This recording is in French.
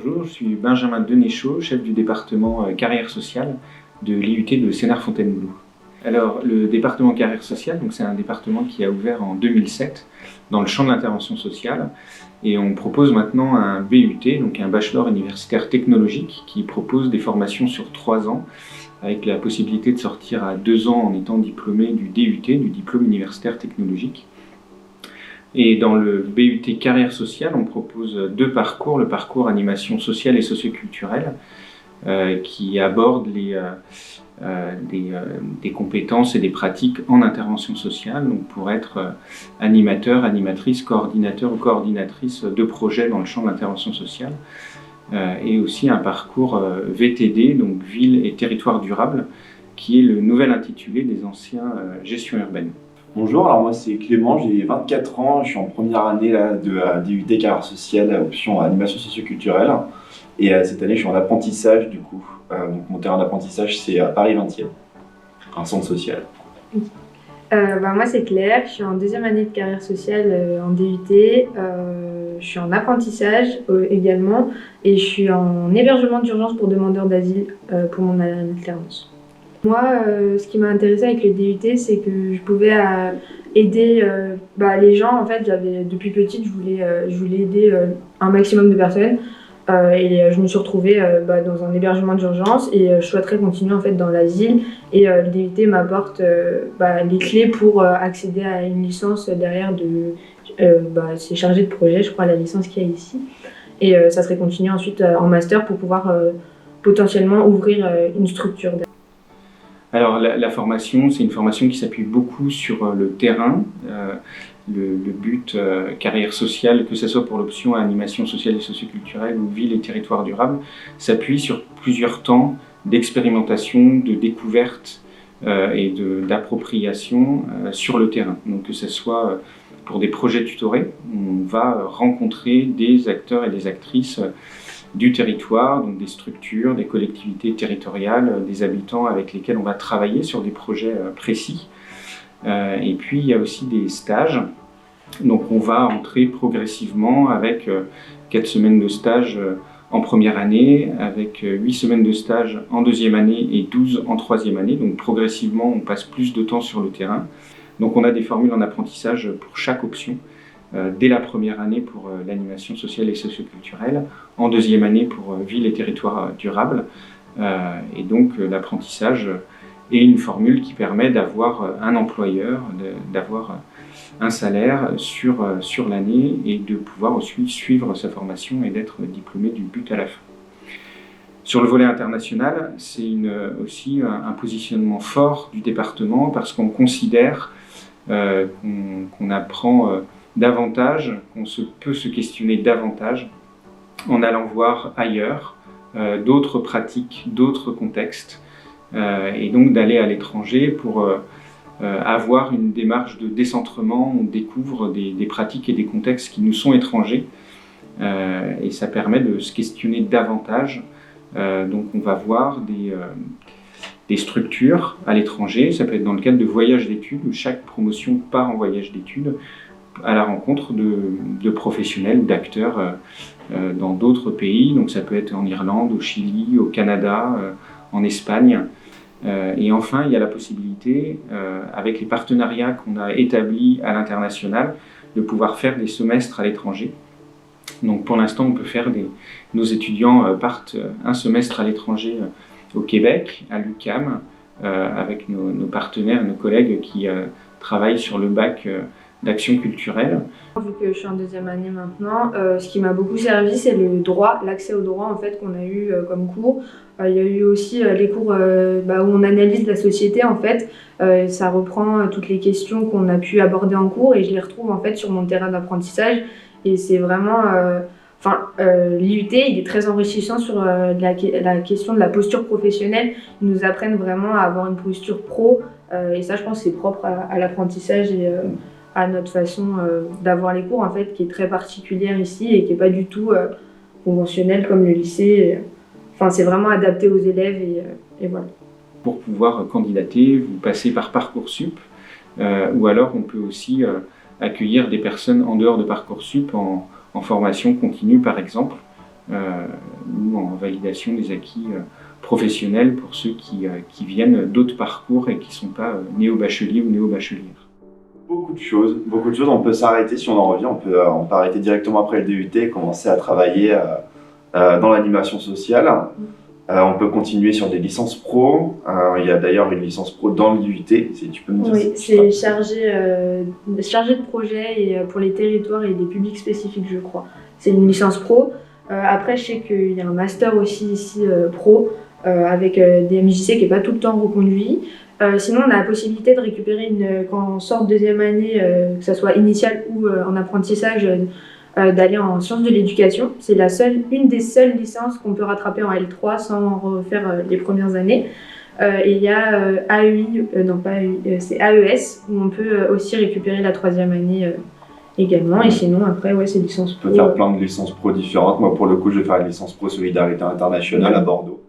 bonjour, je suis Benjamin Denéchaud, chef du département carrière sociale de l'IUT de Sénart-Fontainebleau. Alors, le département carrière sociale, c'est un département qui a ouvert en 2007 dans le champ de l'intervention sociale et on propose maintenant un BUT, donc un bachelor universitaire technologique qui propose des formations sur 3 ans avec la possibilité de sortir à 2 ans en étant diplômé du DUT, du diplôme universitaire technologique. Et dans le BUT carrière sociale, on propose 2 parcours, le parcours animation sociale et socioculturelle, qui aborde des compétences et des pratiques en intervention sociale, donc pour être animateur, animatrice, coordinateur ou coordinatrice de projets dans le champ de l'intervention sociale, et aussi un parcours VTD, donc ville et territoire durable, qui est le nouvel intitulé des anciens gestion urbaine. Bonjour, alors moi c'est Clément, j'ai 24 ans, je suis en première année là, de DUT carrière sociale, option animation socioculturelle. Et cette année je suis en apprentissage du coup. Donc mon terrain d'apprentissage c'est à Paris 20e, un centre social. Moi c'est Claire, je suis en 2e année de carrière sociale en DUT. Je suis en apprentissage également et je suis en hébergement d'urgence pour demandeurs d'asile pour mon alternance. Moi, ce qui m'a intéressée avec le DUT, c'est que je pouvais aider les gens. En fait, depuis petite, je voulais aider un maximum de personnes. Je me suis retrouvée dans un hébergement d'urgence et je souhaiterais continuer en fait dans l'asile. Et le DUT m'apporte les clés pour accéder à une licence derrière c'est chargé de projet, je crois, la licence qu'il y a ici. Et ça serait continuer ensuite en master pour pouvoir potentiellement ouvrir une structure. Alors la formation, c'est une formation qui s'appuie beaucoup sur le terrain. Le but carrière sociale, que ce soit pour l'option animation sociale et socioculturelle ou ville et territoire durable, s'appuie sur plusieurs temps d'expérimentation, de découverte et d'appropriation sur le terrain. Donc que ce soit pour des projets tutorés, on va rencontrer des acteurs et des actrices du territoire, donc des structures, des collectivités territoriales, des habitants avec lesquels on va travailler sur des projets précis. Et puis il y a aussi des stages, donc on va entrer progressivement avec 4 semaines de stage en première année, avec 8 semaines de stage en 2e année et 12 en 3e année, donc progressivement on passe plus de temps sur le terrain. Donc on a des formules en apprentissage pour chaque option. Dès la première année pour l'animation sociale et socioculturelle, en 2e année pour ville et territoire durable. Et donc l'apprentissage est une formule qui permet d'avoir un employeur, d'avoir un salaire sur l'année et de pouvoir aussi suivre sa formation et d'être diplômé du but à la fin. Sur le volet international, c'est aussi un positionnement fort du département parce qu'on considère qu'on apprend davantage, qu'on peut se questionner davantage en allant voir ailleurs d'autres pratiques, d'autres contextes et donc d'aller à l'étranger pour avoir une démarche de décentrement. On découvre des pratiques et des contextes qui nous sont étrangers et ça permet de se questionner davantage. Donc on va voir des structures à l'étranger, ça peut être dans le cadre de voyages d'études où chaque promotion part en voyage d'études à la rencontre de professionnels, d'acteurs dans d'autres pays. Donc ça peut être en Irlande, au Chili, au Canada, en Espagne. Et enfin, il y a la possibilité, avec les partenariats qu'on a établis à l'international, de pouvoir faire des semestres à l'étranger. Donc pour l'instant, on peut faire nos étudiants partent un semestre à l'étranger au Québec, à l'UQAM, avec nos partenaires, nos collègues qui travaillent sur le bac d'action culturelle. Vu que je suis en 2e année maintenant, ce qui m'a beaucoup servi, c'est le droit, l'accès au droit en fait qu'on a eu comme cours. Il y a eu aussi les cours où on analyse la société en fait. Ça reprend toutes les questions qu'on a pu aborder en cours et je les retrouve en fait sur mon terrain d'apprentissage. Et c'est vraiment, l'IUT il est très enrichissant sur la question de la posture professionnelle. Ils nous apprennent vraiment à avoir une posture pro et ça je pense c'est propre à l'apprentissage et à notre façon d'avoir les cours en fait, qui est très particulière ici et qui n'est pas du tout conventionnelle comme le lycée. C'est vraiment adapté aux élèves et voilà. Pour pouvoir candidater, vous passez par Parcoursup ou alors on peut aussi accueillir des personnes en dehors de Parcoursup en formation continue par exemple. ou en validation des acquis professionnels pour ceux qui viennent d'autres parcours et qui ne sont pas néo-bacheliers ou néo-bachelières. Beaucoup de choses. On peut s'arrêter si on en revient. On peut arrêter directement après le DUT et commencer à travailler dans l'animation sociale. On peut continuer sur des licences pro. Il y a d'ailleurs une licence pro dans le DUT. Si tu peux me dire Oui, c'est chargé de projet et pour les territoires et les publics spécifiques, je crois. C'est une licence pro. Après, je sais qu'il y a un master aussi ici pro avec des MJC qui n'est pas tout le temps reconduit. Sinon, on a la possibilité de récupérer quand on sort de deuxième année, que ce soit initiale ou en apprentissage, d'aller en sciences de l'éducation. C'est une des seules licences qu'on peut rattraper en L3 sans refaire les premières années. Et il y a c'est AES, où on peut aussi récupérer la troisième année également. Et sinon, après, c'est licence pro. On peut faire plein de licences pro différentes. Moi, pour le coup, je vais faire une licence pro Solidarité Internationale à Bordeaux.